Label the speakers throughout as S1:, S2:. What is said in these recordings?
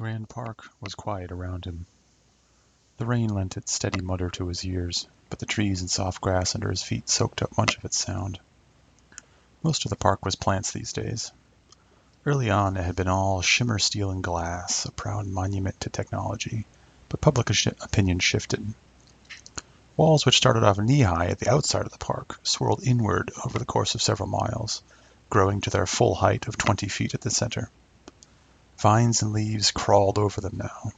S1: Grand Park was quiet around him. The rain lent its steady mutter to his ears, but the trees and soft grass under his feet soaked up much of its sound. Most of the park was plants these days. Early on it had been all shimmer steel and glass, a proud monument to technology, but public opinion shifted. Walls which started off knee-high at the outside of the park swirled inward over the course of several miles, growing to their full height of 20 feet at the center. Vines and leaves crawled over them now.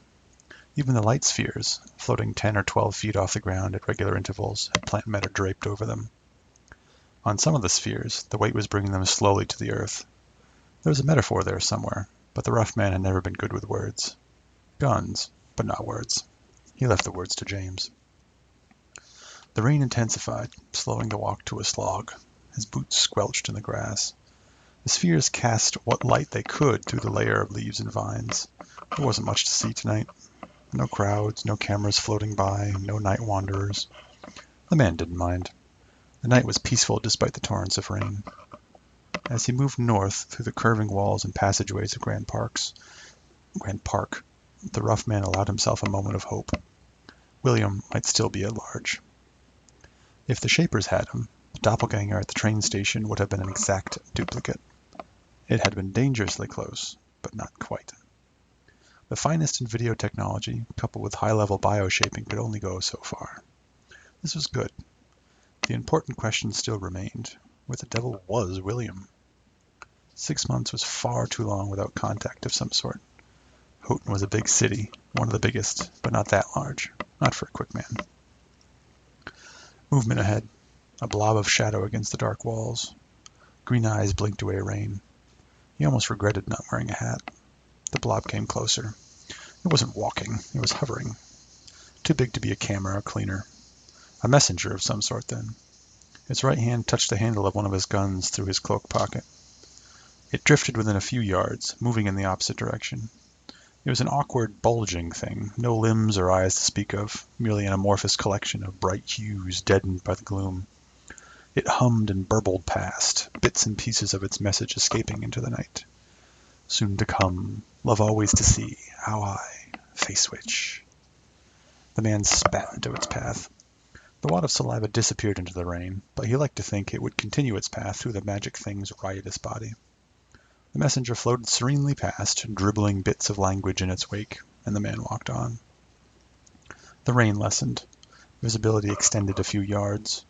S1: Even the light spheres, floating 10 or 12 feet off the ground at regular intervals, had plant matter draped over them. On some of the spheres, the weight was bringing them slowly to the earth. There was a metaphor there somewhere, but the rough man had never been good with words. Guns, but not words. He left the words to James. The rain intensified, slowing the walk to a slog. His boots squelched in the grass. The spheres cast what light they could through the layer of leaves and vines. There wasn't much to see tonight. No crowds, no cameras floating by, no night wanderers. The man didn't mind. The night was peaceful despite the torrents of rain. As he moved north through the curving walls and passageways of Grand Park, the rough man allowed himself a moment of hope. William might still be at large. If the Shapers had him, the doppelganger at the train station would have been an exact duplicate. It had been dangerously close, but not quite. The finest in video technology, coupled with high-level bioshaping, could only go so far. This was good. The important question still remained. Where the devil was William? 6 months was far too long without contact of some sort. Houghton was a big city, one of the biggest, but not that large. Not for a quick man. Movement ahead. A blob of shadow against the dark walls. Green eyes blinked away rain. He almost regretted not wearing a hat. The blob came closer. It wasn't walking, it was hovering. Too big to be a camera or cleaner. A messenger of some sort, then. Its right hand touched the handle of one of his guns through his cloak pocket. It drifted within a few yards, moving in the opposite direction. It was an awkward, bulging thing, no limbs or eyes to speak of, merely an amorphous collection of bright hues deadened by the gloom. It hummed and burbled past, bits and pieces of its message escaping into the night. Soon to come, love always to see, how high, face switch. The man spat into its path. The wad of saliva disappeared into the rain, but he liked to think it would continue its path through the magic thing's riotous body. The messenger floated serenely past, dribbling bits of language in its wake, and the man walked on. The rain lessened. Visibility extended a few yards.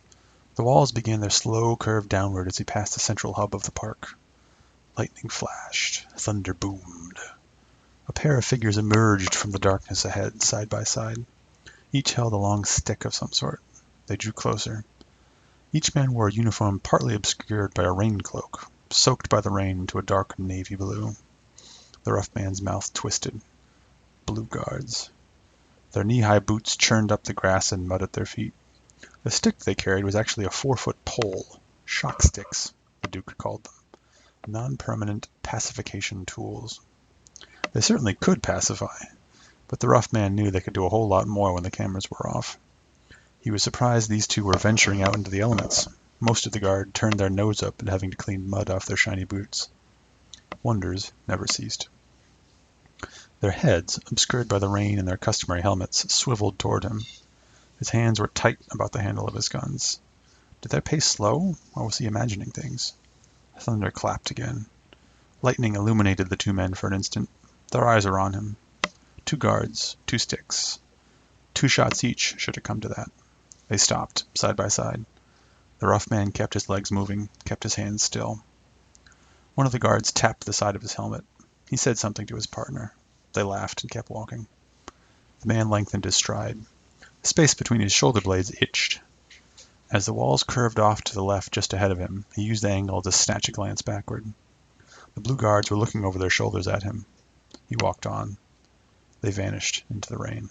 S1: The walls began their slow curve downward as he passed the central hub of the park. Lightning flashed. Thunder boomed. A pair of figures emerged from the darkness ahead, side by side. Each held a long stick of some sort. They drew closer. Each man wore a uniform partly obscured by a rain cloak, soaked by the rain into a dark navy blue. The rough man's mouth twisted. Blue Guards. Their knee-high boots churned up the grass and mud at their feet. The stick they carried was actually a 4-foot pole. Shock sticks, the Duke called them. Non-permanent pacification tools. They certainly could pacify, but the rough man knew they could do a whole lot more when the cameras were off. He was surprised these two were venturing out into the elements. Most of the guard turned their nose up at having to clean mud off their shiny boots. Wonders never ceased. Their heads, obscured by the rain and their customary helmets, swiveled toward him. His hands were tight about the handle of his guns. Did their pace slow, or was he imagining things? Thunder clapped again. Lightning illuminated the two men for an instant. Their eyes were on him. 2 guards, 2 sticks. 2 shots each, should it come to that. They stopped, side by side. The rough man kept his legs moving, kept his hands still. One of the guards tapped the side of his helmet. He said something to his partner. They laughed and kept walking. The man lengthened his stride. The space between his shoulder blades itched. As the walls curved off to the left just ahead of him, he used the angle to snatch a glance backward. The blue guards were looking over their shoulders at him. He walked on. They vanished into the rain.